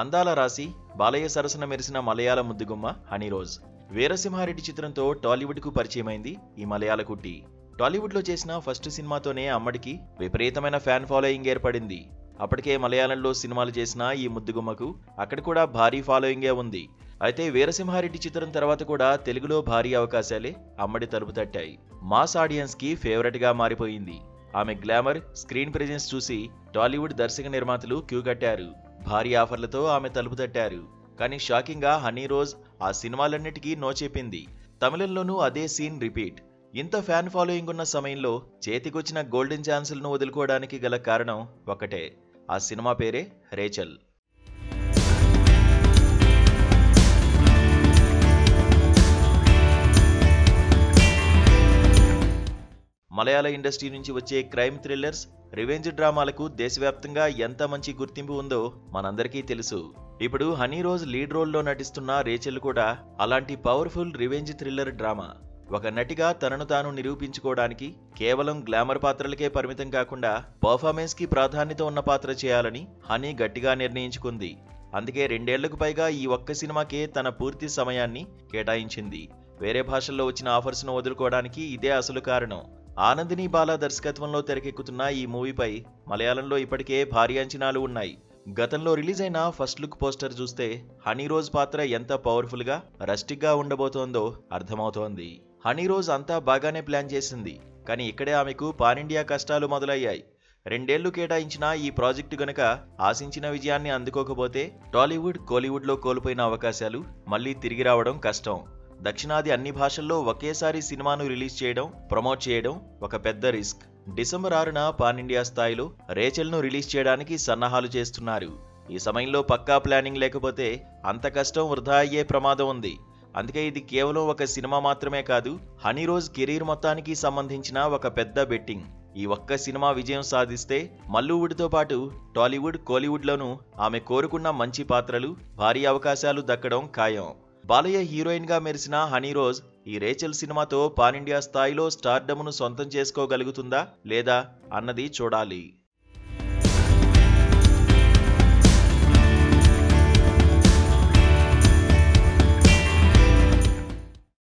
అందాల రాశి బాలయ్య సరసన మెరిసిన మలయాళ ముద్దుగుమ్మ హనీరోజ్. వీరసింహారెడ్డి చిత్రంతో టాలీవుడ్కు పరిచయమైంది ఈ మలయాళ కుట్టి. టాలీవుడ్లో చేసిన ఫస్ట్ సినిమాతోనే అమ్మడికి విపరీతమైన ఫ్యాన్ ఫాలోయింగ్ ఏర్పడింది. అప్పటికే మలయాళంలో సినిమాలు చేసిన ఈ ముద్దుగుమ్మకు అక్కడ కూడా భారీ ఫాలోయింగే ఉంది. అయితే వీరసింహారెడ్డి చిత్రం తర్వాత కూడా తెలుగులో భారీ అవకాశాలే అమ్మడి తలుపు తట్టాయి. మాస్ ఆడియన్స్ కి ఫేవరెట్ గా మారిపోయింది. ఆమె గ్లామర్, స్క్రీన్ ప్రెజెన్స్ చూసి టాలీవుడ్ దర్శక నిర్మాతలు క్యూ కట్టారు. భారీ ఆఫర్లతో ఆమె తలుపు తట్టారు. కానీ షాకింగ్ గా హనీరోజ్ ఆ సినిమాలన్నిటికీ నో చెప్పింది. తమిళంలోనూ అదే సీన్ రిపీట్. ఇంత ఫ్యాన్ ఫాలోయింగ్ ఉన్న సమయంలో చేతికొచ్చిన గోల్డెన్ ఛాన్సులను వదులుకోవడానికి గల కారణం ఒకటే. ఆ సినిమా పేరే రేచల్. మలయాళ ఇండస్ట్రీ నుంచి వచ్చే క్రైమ్ థ్రిల్లర్స్, రివెంజ్ డ్రామాలకు దేశవ్యాప్తంగా ఎంత మంచి గుర్తింపు ఉందో మనందరికీ తెలుసు. ఇప్పుడు హనీరోజ్ లీడ్ రోల్లో నటిస్తున్న రేచల్ కూడా అలాంటి పవర్ఫుల్ రివెంజ్ థ్రిల్లర్ డ్రామా. ఒక నటిగా తనను తాను నిరూపించుకోవడానికి కేవలం గ్లామర్ పాత్రలకే పరిమితం కాకుండా పర్ఫార్మెన్స్ కి ప్రాధాన్యత ఉన్న పాత్ర చేయాలని హనీ గట్టిగా నిర్ణయించుకుంది. అందుకే 2 ఏళ్లకు పైగా ఈ ఒక్క సినిమాకే తన పూర్తి సమయాన్ని కేటాయించింది. వేరే భాషల్లో వచ్చిన ఆఫర్స్ ను వదులుకోవడానికి ఇదే అసలు కారణం. ఆనందిని బాలా దర్శకత్వంలో తెరకెక్కుతున్న ఈ మూవీపై మలయాళంలో ఇప్పటికే భారీ అంచనాలు ఉన్నాయి. గతంలో రిలీజ్ అయిన ఫస్ట్ లుక్ పోస్టర్ చూస్తే హనీరోజ్ పాత్ర ఎంత పవర్ఫుల్ గా, రస్టిక్ గా ఉండబోతోందో అర్థమవుతోంది. హనీరోజ్ అంతా బాగానే ప్లాన్ చేసింది. కానీ ఇక్కడే ఆమెకు పాన్ ఇండియా కష్టాలు మొదలయ్యాయి. 2 ఏళ్లు కేటాయించిన ఈ ప్రాజెక్టు గనక ఆశించిన విజయాన్ని అందుకోకపోతే టాలీవుడ్, కోలీవుడ్లో కోల్పోయిన అవకాశాలు మళ్లీ తిరిగి రావడం కష్టం. దక్షిణాది అన్ని భాషల్లో ఒకేసారి సినిమాను రిలీజ్ చేయడం, ప్రమోట్ చేయడం ఒక పెద్ద రిస్క్. డిసెంబర్ 6న పాన్ ఇండియా స్థాయిలో రేచల్ను రిలీజ్ చేయడానికి సన్నాహాలు చేస్తున్నారు. ఈ సమయంలో పక్కా ప్లానింగ్ లేకపోతే అంత కష్టం వృధా అయ్యే ప్రమాదం ఉంది. అందుకే ఇది కేవలం ఒక సినిమా మాత్రమే కాదు, హనీరోజ్ కెరీర్ మొత్తానికి సంబంధించిన ఒక పెద్ద బెట్టింగ్. ఈ ఒక్క సినిమా విజయం సాధిస్తే మల్లూవుడ్తో పాటు టాలీవుడ్, కోలీవుడ్లోనూ ఆమె కోరుకున్న మంచి పాత్రలు, భారీ అవకాశాలు దక్కడం ఖాయం. బాలయ్య హీరోయిన్ గా మెరిసిన హనీరోజ్ ఈ రేచల్ సినిమాతో పాన్ ఇండియా స్థాయిలో స్టార్డమ్ను సొంతం చేసుకోగలుగుతుందా లేదా అన్నది చూడాలి.